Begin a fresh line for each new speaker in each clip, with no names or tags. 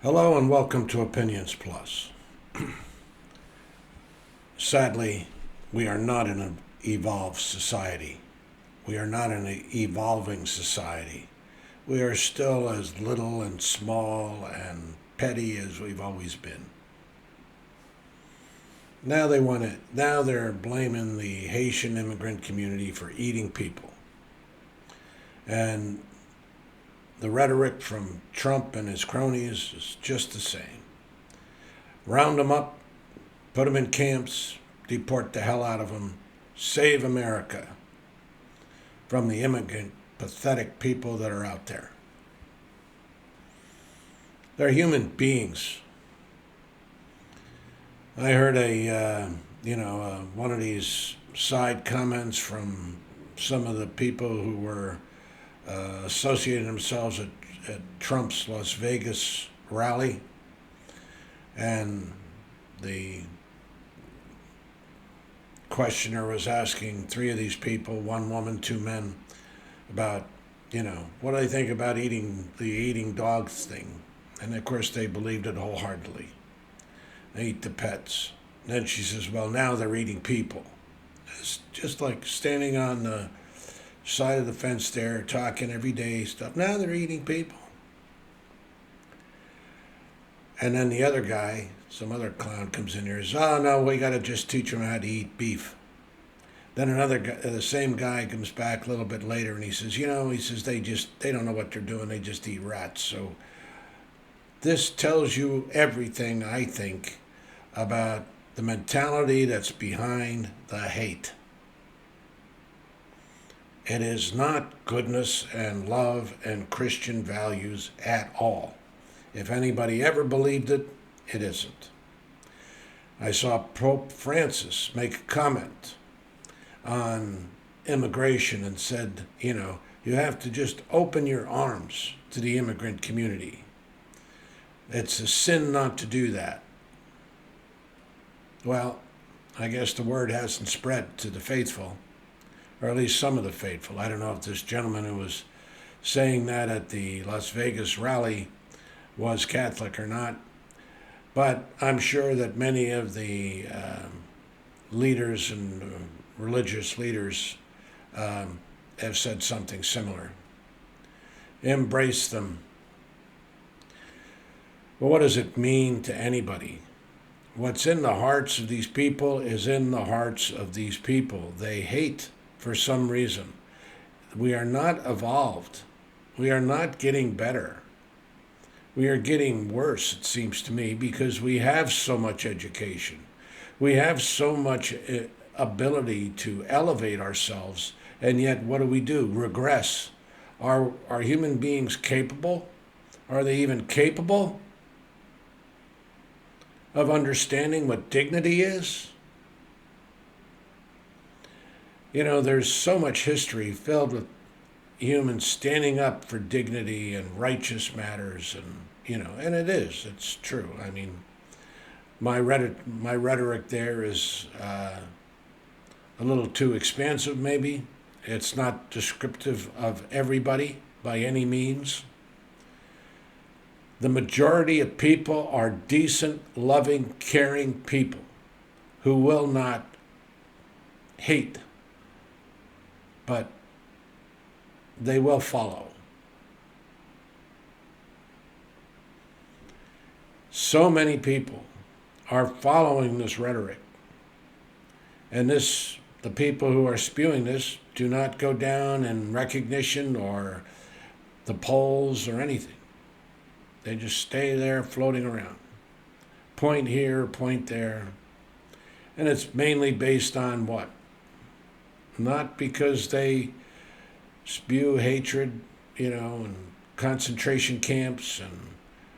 Hello and welcome to Opinions Plus. Sadly, we are not in an evolved society. We are not in an evolving society. We are still as little and small and petty as we've always been. Now they want it. Now they're blaming the Haitian immigrant community for eating people. And the rhetoric from Trump and his cronies is just the same. Round them up, put them in camps, deport the hell out of them, save America from the immigrant, pathetic people that are out there. They're human beings. I heard one of these side comments from some of the people who were associating themselves at Trump's Las Vegas rally, and the questioner was asking three of these people, one woman, two men, about, what do they think about eating dogs thing? And of course they believed it wholeheartedly. They eat the pets. And then she says, well, now they're eating people. It's just like standing on the side of the fence there, talking every day stuff. Now they're eating people. And then the other guy, some other clown comes in here and says, oh, no, we got to just teach them how to eat beef. Then another guy, the same guy comes back a little bit later and he says, they don't know what they're doing. They just eat rats. So this tells you everything, I think, about the mentality that's behind the hate. It is not goodness and love and Christian values at all. If anybody ever believed it, it isn't. I saw Pope Francis make a comment on immigration and said, you have to just open your arms to the immigrant community. It's a sin not to do that. Well, I guess the word hasn't spread to the faithful, or at least some of the faithful. I don't know if this gentleman who was saying that at the Las Vegas rally was Catholic or not, but I'm sure that many of the leaders and religious leaders have said something similar. Embrace them. Well, what does it mean to anybody? What's in the hearts of these people is in the hearts of these people. They hate for some reason. We are not evolved. We are not getting better. We are getting worse, it seems to me, because we have so much education. We have so much ability to elevate ourselves, and yet what do? Regress. Are human beings capable? Are they even capable of understanding what dignity is? There's so much history filled with humans standing up for dignity and righteous matters, and it's true. I mean, my rhetoric there is a little too expansive, maybe. It's not descriptive of everybody by any means. The majority of people are decent, loving, caring people who will not hate, but they will follow. So many people are following this rhetoric, and the people who are spewing this do not go down in recognition or the polls or anything. They just stay there floating around. Point here, point there. And it's mainly based on what? Not because they spew hatred, and concentration camps and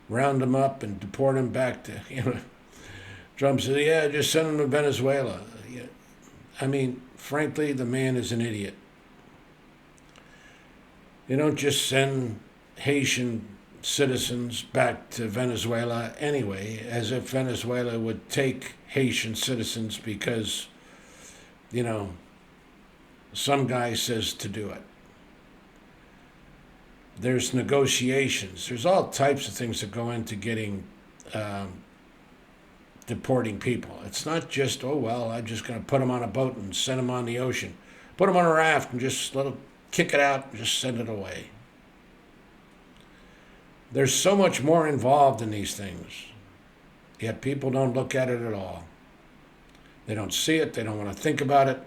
round them up and deport them back to, Trump said, yeah, just send them to Venezuela. Yeah. I mean, frankly, the man is an idiot. You don't just send Haitian citizens back to Venezuela anyway, as if Venezuela would take Haitian citizens because, some guy says to do it. There's negotiations. There's all types of things that go into deporting people. It's not just, oh, well, I'm just going to put them on a boat and send them on the ocean. Put them on a raft and just let them kick it out and just send it away. There's so much more involved in these things, yet people don't look at it at all. They don't see it. They don't want to think about it.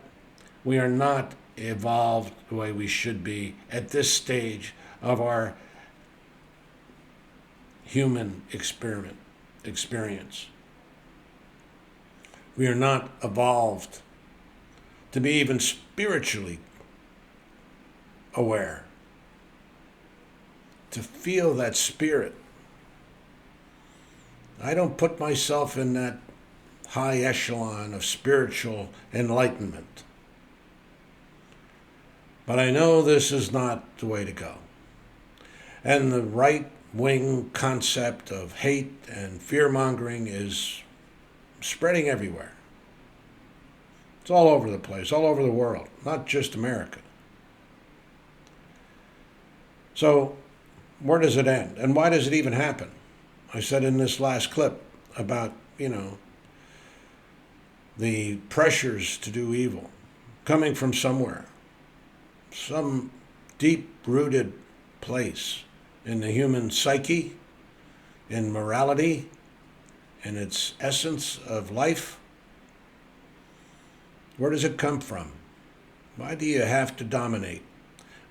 We are not evolved the way we should be at this stage of our human experience. We are not evolved to be even spiritually aware, to feel that spirit. I don't put myself in that high echelon of spiritual enlightenment. But I know this is not the way to go. And the right-wing concept of hate and fear-mongering is spreading everywhere. It's all over the place, all over the world, not just America. So, where does it end? And why does it even happen? I said in this last clip about, the pressures to do evil coming from somewhere, some deep-rooted place in the human psyche, in morality, in its essence of life. Where does it come from? Why do you have to dominate?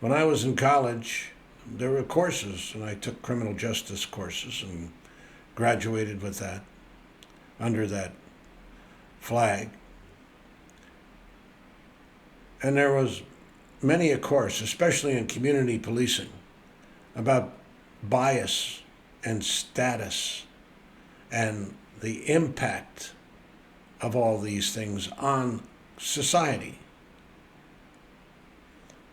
When I was in college, there were courses, and I took criminal justice courses and graduated with that, under that flag. And there was many a course, especially in community policing, about bias and status and the impact of all these things on society.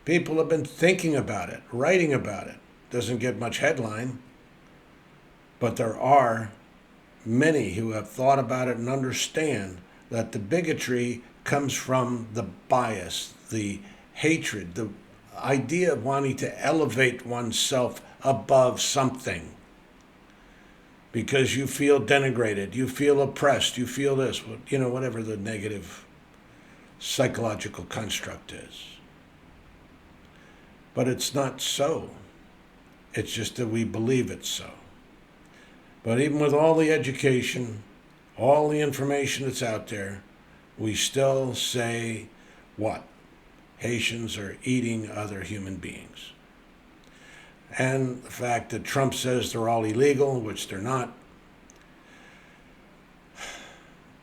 People have been thinking about it, writing about it. Doesn't get much headline, but there are many who have thought about it and understand that the bigotry comes from the bias, the hatred, the idea of wanting to elevate oneself above something because you feel denigrated, you feel oppressed, you feel this, whatever the negative psychological construct is. But it's not so. It's just that we believe it's so. But even with all the education, all the information that's out there, we still say what? Haitians are eating other human beings. And the fact that Trump says they're all illegal, which they're not,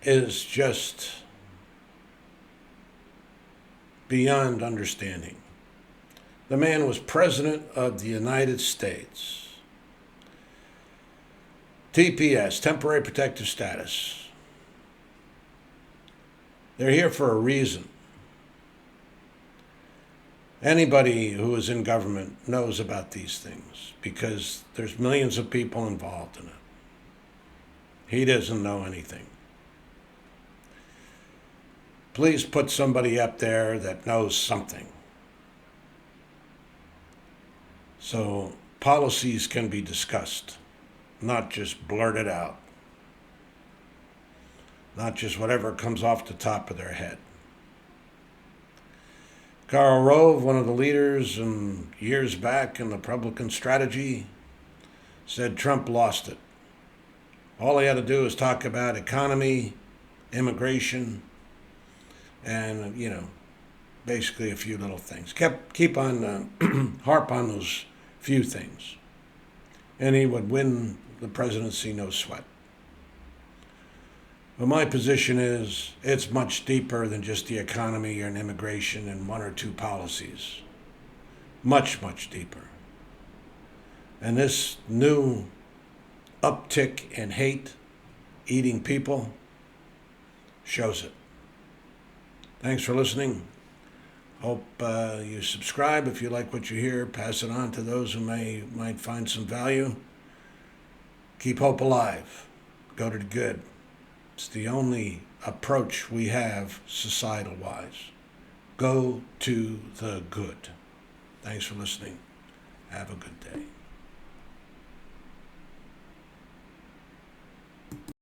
is just beyond understanding. The man was president of the United States. TPS, temporary protective status. They're here for a reason. Anybody who is in government knows about these things because there's millions of people involved in it. He doesn't know anything. Please put somebody up there that knows something, so policies can be discussed, not just blurted out, not just whatever comes off the top of their head. Karl Rove, one of the leaders years back in the Republican strategy, said Trump lost it. All he had to do was talk about economy, immigration, and, basically a few little things. Keep on, harp on those few things. And he would win the presidency no sweat. But my position is it's much deeper than just the economy and immigration and one or two policies. Much, much deeper. And this new uptick in hate, eating people, shows it. Thanks for listening. Hope you subscribe if you like what you hear. Pass it on to those who might find some value. Keep hope alive. Go to the good. It's the only approach we have societal-wise. Go to the good. Thanks for listening. Have a good day.